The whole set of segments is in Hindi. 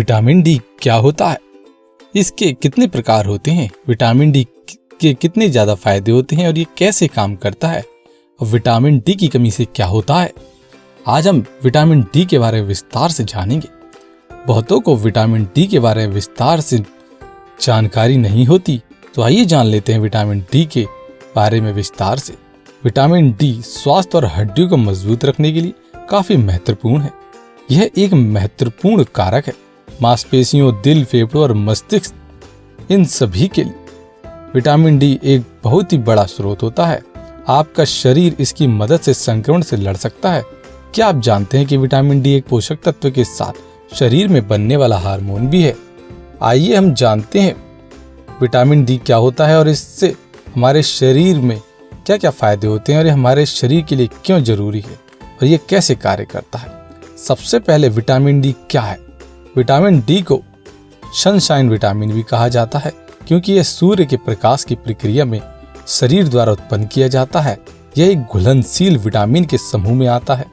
विटामिन डी क्या होता है, इसके कितने प्रकार होते हैं, विटामिन डी के कितने ज्यादा फायदे होते हैं और ये कैसे काम करता है, और विटामिन डी की कमी से क्या होता है। आज हम विटामिन डी के बारे में विस्तार से जानेंगे। बहुतों को विटामिन डी के बारे में विस्तार से जानकारी नहीं होती, तो आइए जान लेते हैं विटामिन डी के बारे में विस्तार से। विटामिन डी स्वास्थ्य और हड्डियों को मजबूत रखने के लिए काफी महत्वपूर्ण है। यह एक महत्वपूर्ण कारक है मांसपेशियों, दिल, फेफड़ों और मस्तिष्क, इन सभी के लिए विटामिन डी एक बहुत ही बड़ा स्रोत होता है। आपका शरीर इसकी मदद से संक्रमण से लड़ सकता है। क्या आप जानते हैं कि विटामिन डी एक पोषक तत्व के साथ शरीर में बनने वाला हार्मोन भी है। आइए हम जानते हैं विटामिन डी क्या होता है और इससे हमारे शरीर में क्या क्या फायदे होते हैं और ये हमारे शरीर के लिए क्यों जरूरी है और ये कैसे कार्य करता है। सबसे पहले विटामिन डी क्या है। विटामिन डी को सनशाइन विटामिन भी कहा जाता है क्योंकि यह सूर्य के प्रकाश की प्रक्रिया में शरीर द्वारा उत्पन्न किया जाता है। यह एक घुलनशील विटामिन के समूह में आता है,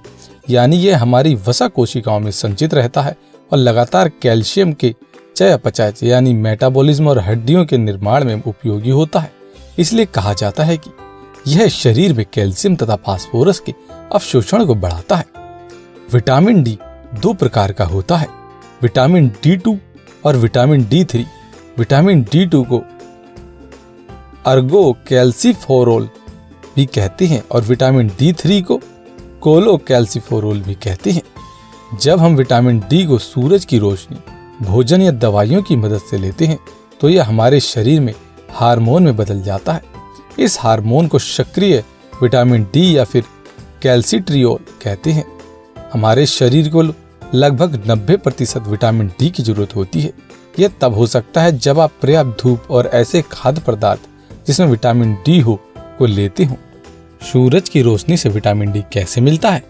यानी यह हमारी वसा कोशिकाओं में संचित रहता है और लगातार कैल्शियम के चयापचय यानी मेटाबॉलिज्म और हड्डियों के निर्माण में उपयोगी होता है। इसलिए कहा जाता है कि यह शरीर में कैल्शियम तथा फास्फोरस के अवशोषण को बढ़ाता है। विटामिन डी दो प्रकार का होता है, विटामिन D2 और विटामिन D3। विटामिन D2 को अर्गो कैल्सिफोरोल भी कहते हैं और विटामिन D3 को कोलो कैल्सिफोरोल भी कहते हैं। जब हम विटामिन डी को सूरज की रोशनी, भोजन या दवाइयों की मदद से लेते हैं तो यह हमारे शरीर में हार्मोन में बदल जाता है। इस हार्मोन को सक्रिय विटामिन डी या फिर कैल्सिट्रियोल कहते हैं। हमारे शरीर को लगभग 90% विटामिन डी की जरूरत होती है। यह तब हो सकता है जब आप पर्याप्त धूप और ऐसे खाद्य पदार्थ जिसमें विटामिन डी हो को लेते हो। सूरज की रोशनी से विटामिन डी कैसे मिलता है।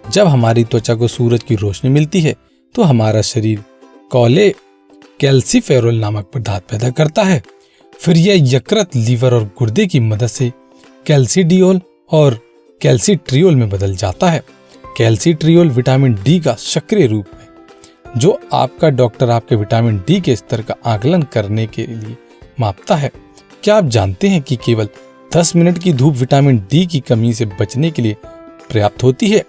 जब हमारी त्वचा को सूरज की रोशनी मिलती है तो हमारा शरीर कोले कैल्सिफेरोल नामक पदार्थ पैदा करता है। फिर यह यकृत, लीवर और गुर्दे की मदद से कैल्सिडियोल और कैल्सिट्रियोल में बदल जाता है। कैल्सिट्रियोल विटामिन डी का सक्रिय रूप है जो आपका डॉक्टर आपके विटामिन डी के स्तर का आकलन करने के लिए मापता है। क्या आप जानते हैं कि केवल 10 मिनट की धूप विटामिन डी की कमी से बचने के लिए पर्याप्त होती है।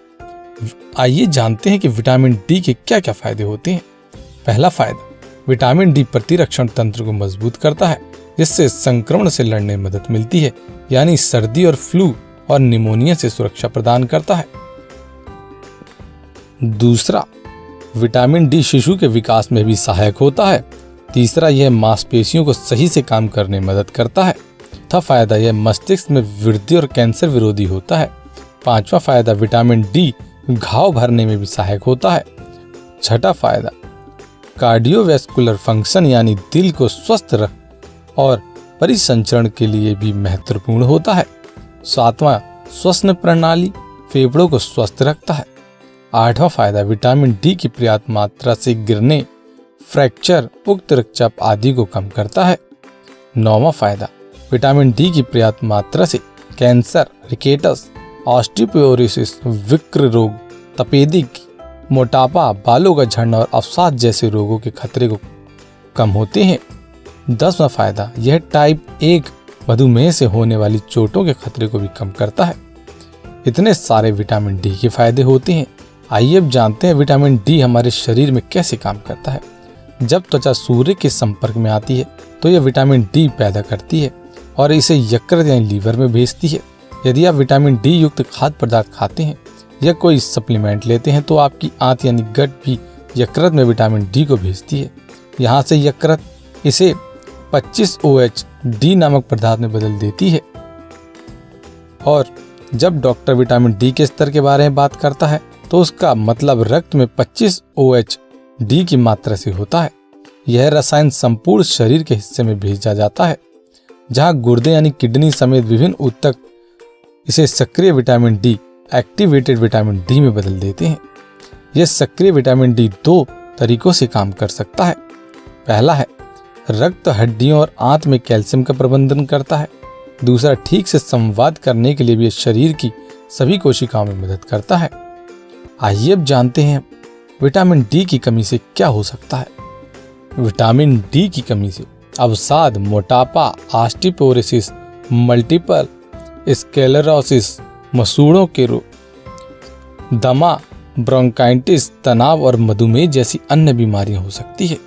आइए जानते हैं कि विटामिन डी के क्या क्या फायदे होते हैं। पहला फायदा, विटामिन डी प्रतिरक्षण तंत्र को मजबूत करता है जिससे संक्रमण से लड़ने में मदद मिलती है, यानी सर्दी और फ्लू और निमोनिया से सुरक्षा प्रदान करता है। दूसरा, विटामिन डी शिशु के विकास में भी सहायक होता है। तीसरा, यह मांसपेशियों को सही से काम करने में मदद करता है। चौथा फायदा, यह मस्तिष्क में वृद्धि और कैंसर विरोधी होता है। पांचवा फायदा, विटामिन डी घाव भरने में भी सहायक होता है। छठा फायदा, कार्डियोवैस्कुलर फंक्शन यानी दिल को स्वस्थ रख और परिसंचरण के लिए भी महत्वपूर्ण होता है। सातवां, श्वसन प्रणाली, फेफड़ों को स्वस्थ रखता है। आठवां फायदा, विटामिन डी की पर्याप्त मात्रा से गिरने, फ्रैक्चर, उच्च रक्तचाप आदि को कम करता है। नौवां फायदा, विटामिन डी की पर्याप्त मात्रा से कैंसर, रिकेटस, ऑस्टियोपोरोसिस, विकृ रोग, तपेदिक, मोटापा, बालों का झड़ना और अवसाद जैसे रोगों के खतरे को कम होते हैं। 10वां फायदा, यह टाइप 1 मधुमेह से होने वाली चोटों के खतरे को भी कम करता है। इतने सारे विटामिन डी के फायदे होते हैं। आइए अब जानते हैं विटामिन डी हमारे शरीर में कैसे काम करता है। जब त्वचा सूर्य के संपर्क में आती है तो यह विटामिन डी पैदा करती है और इसे यकृत यानी लीवर में भेजती है। यदि आप विटामिन डी युक्त खाद्य पदार्थ खाते हैं या कोई सप्लीमेंट लेते हैं तो आपकी आंत यानी गट भी यकृत में विटामिन डी को भेजती है। यहाँ से यकृत इसे 25OH डी नामक पदार्थ में बदल देती है। और जब डॉक्टर विटामिन डी के स्तर के बारे में बात करता है तो उसका मतलब रक्त में 25OH डी की मात्रा से होता है। यह रसायन संपूर्ण शरीर के हिस्से में भेजा जाता है जहां गुर्दे यानी किडनी समेत विभिन्न ऊतक इसे सक्रिय vitamin D, activated vitamin D में बदल देते हैं। यह सक्रिय विटामिन डी 2 तरीकों से काम कर सकता है। पहला है, रक्त, हड्डियों और आंत में कैल्शियम का प्रबंधन करता है। दूसरा, ठीक से संवाद करने के लिए भी शरीर की सभी कोशिकाओं में मदद करता है। आइए अब जानते हैं विटामिन डी की कमी से क्या हो सकता है। विटामिन डी की कमी से अवसाद, मोटापा, ऑस्टियोपोरोसिस, मल्टीपल स्क्लेरोसिस, मसूड़ों के रोग, दमा, ब्रोंकाइटिस, तनाव और मधुमेह जैसी अन्य बीमारियां हो सकती है।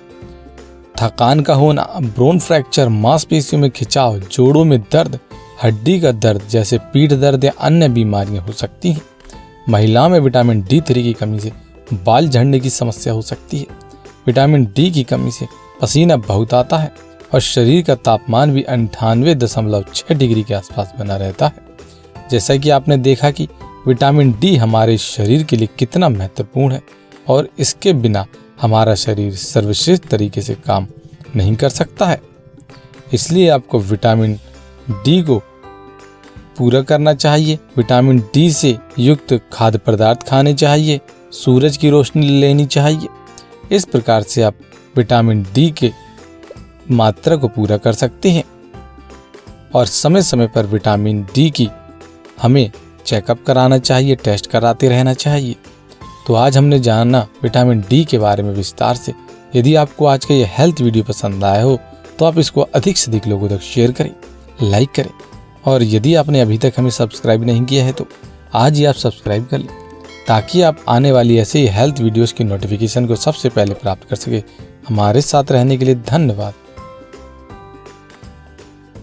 थकान का होना, बोन फ्रैक्चर, मांसपेशियों में खिंचाव, जोड़ों में दर्द, हड्डी का दर्द जैसे पीठ दर्द या अन्य बीमारियां हो सकती हैं। महिलाओं में विटामिन D3 की कमी से बाल झड़ने की समस्या हो सकती है। विटामिन डी की कमी से पसीना बहुत आता है और शरीर का तापमान भी 98.6 डिग्री के आसपास बना रहता है। जैसा कि आपने देखा कि विटामिन डी हमारे शरीर के लिए कितना महत्वपूर्ण है और इसके बिना हमारा शरीर सर्वश्रेष्ठ तरीके से काम नहीं कर सकता है। इसलिए आपको विटामिन डी को पूरा करना चाहिए। विटामिन डी से युक्त खाद्य पदार्थ खाने चाहिए, सूरज की रोशनी लेनी चाहिए। इस प्रकार से आप विटामिन डी के मात्रा को पूरा कर सकते हैं और समय समय पर विटामिन डी की हमें चेकअप कराना चाहिए, टेस्ट कराते रहना चाहिए। तो आज हमने जाना विटामिन डी के बारे में विस्तार से। यदि आपको आज का ये हेल्थ वीडियो पसंद आया हो तो आप इसको अधिक से अधिक लोगों तक शेयर करें, लाइक करें और यदि आपने अभी तक हमें सब्सक्राइब नहीं किया है तो आज ही आप सब्सक्राइब कर लें ताकि आप आने वाली ऐसे ही हेल्थ वीडियोस की नोटिफिकेशन को सबसे पहले प्राप्त कर सके। हमारे साथ रहने के लिए धन्यवाद।